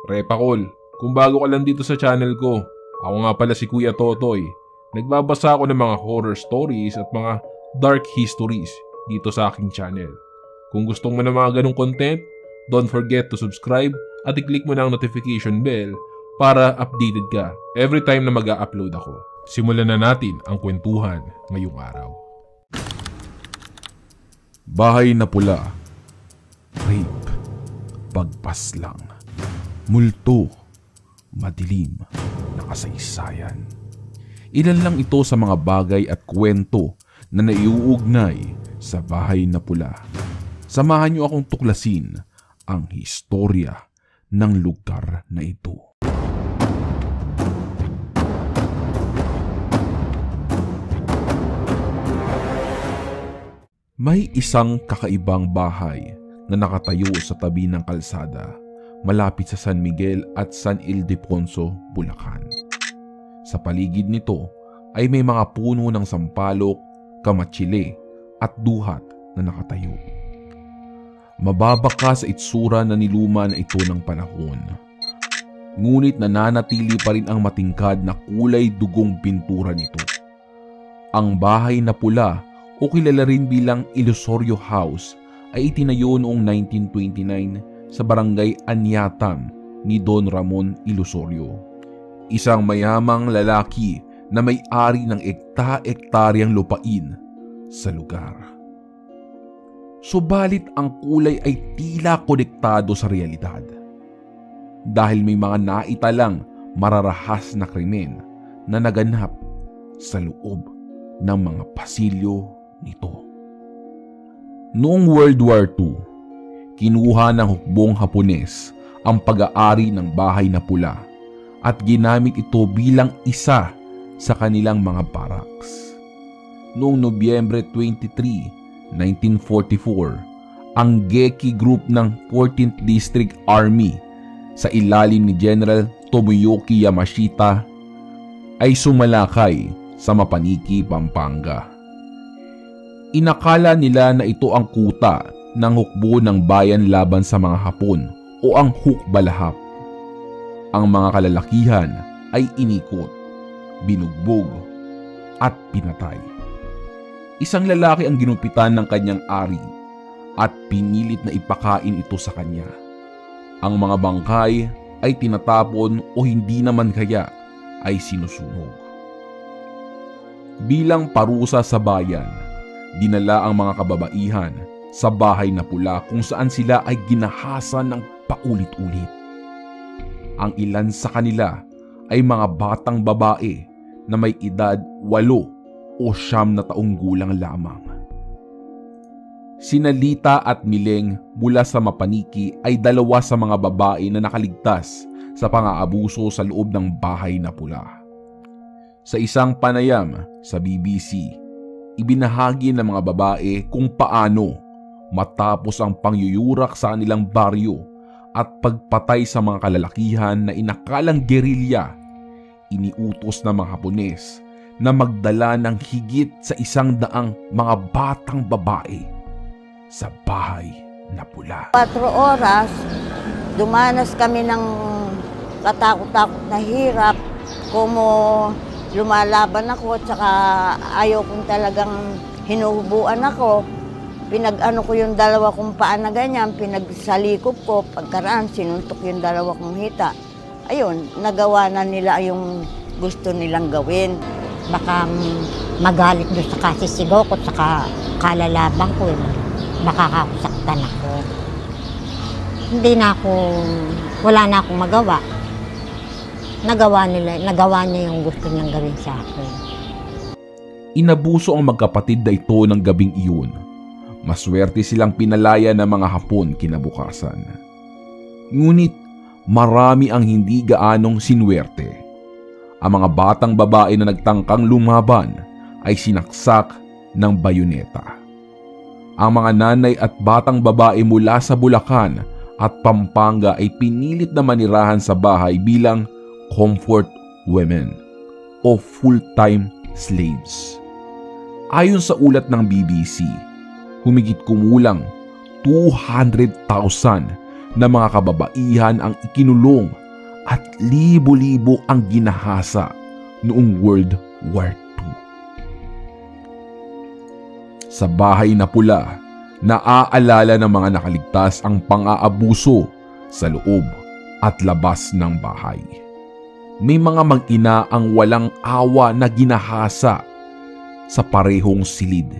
Repakol, kung bago ka lang dito sa channel ko, ako nga pala si Kuya Totoy. Nagbabasa ako ng mga horror stories at mga dark histories dito sa aking channel. Kung gusto mo ng mga ganong content, don't forget to subscribe at i-click mo na ang notification bell para updated ka every time na mag-a-upload ako. Simulan na natin ang kwentuhan ngayong araw. Bahay na pula. Rape. Pagpaslang. Multo. Madilim na kasaysayan. Ilan lang ito sa mga bagay at kwento na naiuugnay sa Bahay na Pula. Samahan niyo akong tuklasin ang historya ng lugar na ito. May isang kakaibang bahay na nakatayo sa tabi ng kalsada malapit sa San Miguel at San Ildefonso, Bulacan. Sa paligid nito ay may mga puno ng sampalok, kamatsile at duhat na nakatayo. Mababaka sa itsura na niluma na ito ng panahon. Ngunit nananatili pa rin ang matingkad na kulay dugong pintura nito. Ang Bahay na Pula o kilala rin bilang Ilusorio House ay itinayo noong 1929 sa barangay Anyatan ni Don Ramon Ilusorio. Isang mayamang lalaki na may-ari ng ekta-ektaryang lupain sa lugar. Subalit ang kulay ay tila konektado sa realidad. Dahil may mga naitalang mararahas na krimen na naganap sa loob ng mga pasilyo nito. Noong World War II, kinuha ng hukbong Hapones ang pag-aari ng Bahay na Pula at ginamit ito bilang isa sa kanilang mga barracks. Noong Nobyembre 23, 1944, ang Geki Group ng 14th District Army sa ilalim ni General Tomoyuki Yamashita ay sumalakay sa Mapaniki, Pampanga. Inakala nila na ito ang kuta ng hukbo ng bayan laban sa mga Hapon o ang Hukbalahap. Ang mga kalalakihan ay inikot, binugbog at pinatay. Isang lalaki ang ginupitan ng kanyang ari at pinilit na ipakain ito sa kanya. Ang mga bangkay ay tinatapon o hindi naman kaya ay sinusunog. Bilang parusa sa bayan, dinala ang mga kababaihan sa Bahay na Pula kung saan sila ay ginahasan ng paulit-ulit. Ang ilan sa kanila ay mga batang babae na may edad 8 o 9 na taong gulang lamang. Sinalita at Mileng mula sa Mapaniki ay 2 sa mga babae na nakaligtas sa pang-aabuso sa loob ng Bahay na Pula. Sa isang panayam sa BBC, ibinahagi ng mga babae kung paano matapos ang pangyuyurak sa kanilang baryo at pagpatay sa mga kalalakihan na inakalang gerilya, iniutos ng mga Hapones na magdala ng higit sa 100 mga batang babae sa Bahay na Pula. 4 oras, dumanas kami ng katakot-takot na hirap. Kumo lumalaban ako at saka ayaw kong talagang hinuhubuan ako. Pinag-ano ko yung 2 kong paa na ganyan, pinagsalikop ko, pagkaraan sinuntok yung 2 kong hita. Ayun, nagawa na nila yung gusto nilang gawin. Baka magalit doon sa kasisigaw ko, saka kalalabang ko, makakasaktan ako. Wala na akong magawa. Nagawa niya yung gusto niyang gawin sa akin. Inabuso ang magkapatid na ito ng gabing iyon. Maswerte silang pinalaya ng mga Hapon kinabukasan. Ngunit marami ang hindi gaanong sinwerte. Ang mga batang babae na nagtangkang lumaban ay sinaksak ng bayoneta. Ang mga nanay at batang babae mula sa Bulacan at Pampanga ay pinilit na manirahan sa bahay bilang comfort women o full-time slaves. Ayon sa ulat ng BBC, humigit kumulang 200,000 na mga kababaihan ang ikinulong at libo-libo ang ginahasa noong World War II. Sa Bahay na Pula, naaalala ng mga nakaligtas ang pang-aabuso sa loob at labas ng bahay. May mga mag-ina ang walang awa na ginahasa sa parehong silid.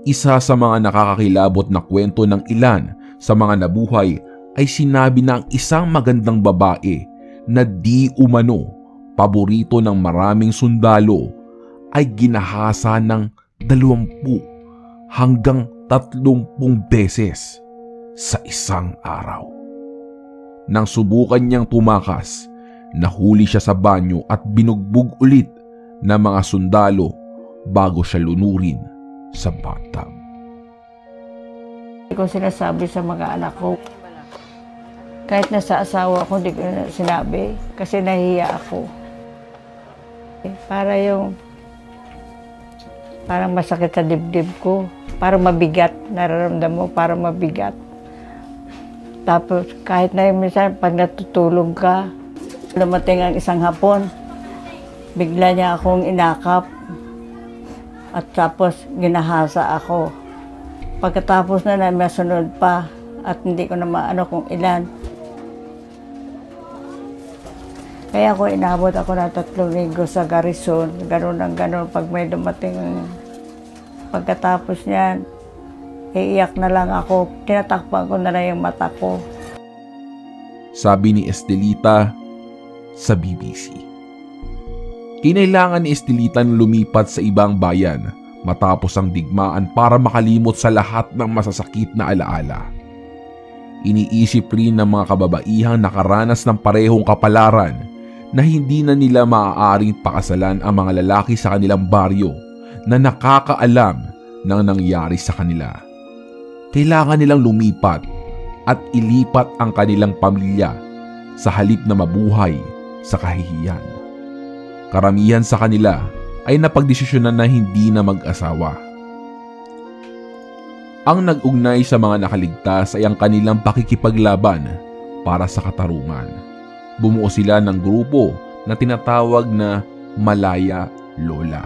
Isa sa mga nakakakilabot na kwento ng ilan sa mga nabuhay ay sinabi ng isang magandang babae na di umano paborito ng maraming sundalo ay ginahasa ng 20 hanggang 30 beses sa isang araw. Nang subukan niyang tumakas, nahuli siya sa banyo at binugbog ulit ng mga sundalo bago siya lunurin sa bathtub. Hindi ko sinasabi sa mga anak ko. Kahit nasa asawa ko, hindi ko sinabi kasi nahihiya ako. Parang masakit sa dibdib ko. Parang mabigat, nararamdam mo, parang mabigat. Tapos kahit na minsan pag natutulog ka, dumating ang isang hapon, bigla niya akong inakap at tapos ginahasa ako. Pagkatapos na may sunod pa at hindi ko na maano kung ilan. Kaya ako inabot ako na 3 linggo sa garrison, gano'n ang gano'n pag may dumating. Pagkatapos niyan, iiyak na lang ako, tinatakpan ko na lang yung mata ko. Sabi ni Estelita sa BBC. Kinailangan ni Estelita na lumipat sa ibang bayan matapos ang digmaan para makalimot sa lahat ng masasakit na alaala. Iniisip rin ng mga kababaihang nakaranas ng parehong kapalaran na hindi na nila maaaring pakasalan ang mga lalaki sa kanilang baryo na nakakaalam ng nangyari sa kanila. Kailangan nilang lumipat at ilipat ang kanilang pamilya sa halip na mabuhay sa kahihiyan. Karamihan sa kanila ay napagdesisyonan na hindi na mag-asawa. Ang nag-ugnay sa mga nakaligtas ay ang kanilang pakikipaglaban para sa katarungan. Bumuo sila ng grupo na tinatawag na Malaya Lola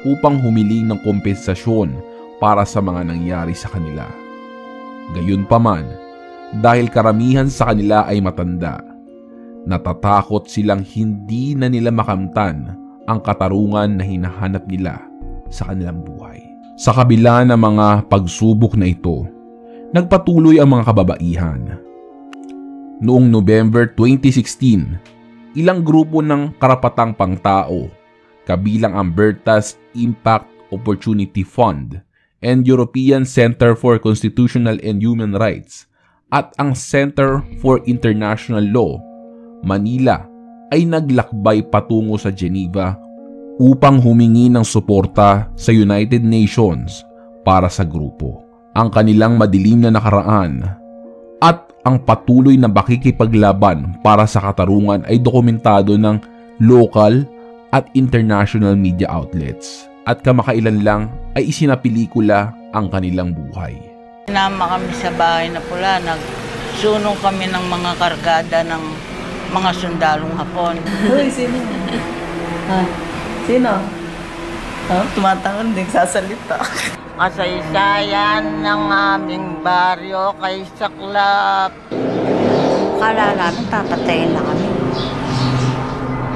upang humiling ng kompensasyon para sa mga nangyari sa kanila. Gayunpaman, dahil karamihan sa kanila ay matanda, natatakot silang hindi na nila makamtan ang katarungan na hinahanap nila sa kanilang buhay. Sa kabila ng mga pagsubok na ito, nagpatuloy ang mga kababaihan. Noong November 2016, ilang grupo ng karapatang pangtao, kabilang ang Bertas Impact Opportunity Fund and European Center for Constitutional and Human Rights at ang Center for International Law, Manila, ay naglakbay patungo sa Geneva upang humingi ng suporta sa United Nations para sa grupo. Ang kanilang madilim na nakaraan at ang patuloy na pakikipaglaban para sa katarungan ay dokumentado ng local at international media outlets. At kamakailan lang ay isinapelikula ang kanilang buhay. Sinama kami sa Bahay na Pula, nagsunong kami ng mga kargada ng mga sundalong Hapon. Uy, sino? Sino? Tumatangon, hindi sasalita. Kasaysayan ng aming baryo kay Saklap. Kala namin tatatayin na kami.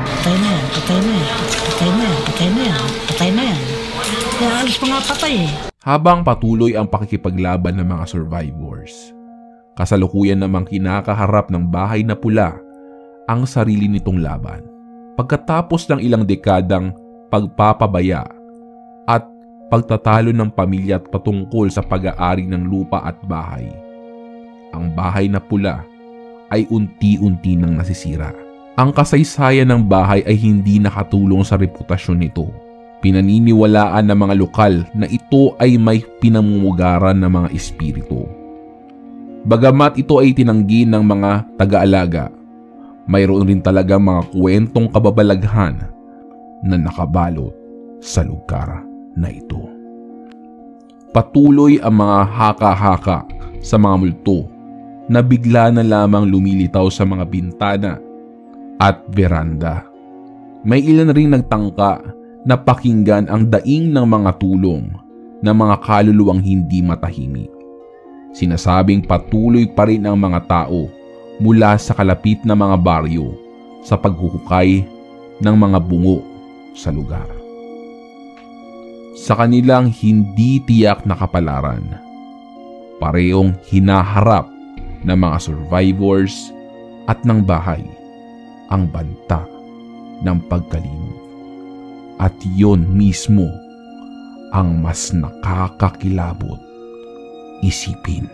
Patay na yan, patay na yan, patay na yan, patay na yan, patay na yan. Kaya alis pa nga patay eh. Habang patuloy ang pakikipaglaban ng mga survivors, kasalukuyan namang kinakaharap ng Bahay na Pula ang sarili nitong laban. Pagkatapos ng ilang dekadang pagpapabaya at pagtatalo ng pamilya at patungkol sa pag-aari ng lupa at bahay, ang Bahay na Pula ay unti-unti nang nasisira. Ang kasaysayan ng bahay ay hindi nakatulong sa reputasyon nito. Pinaniniwalaan ng mga lokal na ito ay may pinamumugaran ng mga espiritu. Bagamat ito ay tinanggi ng mga taga-alaga, mayroon rin talaga mga kwentong kababalaghan na nakabalot sa lugar na ito. Patuloy ang mga haka-haka sa mga multo na bigla na lamang lumilitaw sa mga bintana at veranda. May ilan ring nagtangka na pakinggan ang daing ng mga tulong ng mga kaluluwang hindi matahimik. Sinasabing patuloy pa rin ang mga tao mula sa kalapit na mga baryo sa paghuhukay ng mga bungo sa lugar. Sa kanilang hindi tiyak na kapalaran, parehong hinaharap ng mga survivors at ng bahay ang banta ng pagkalimot. At yon mismo ang mas nakakakilabot isipin.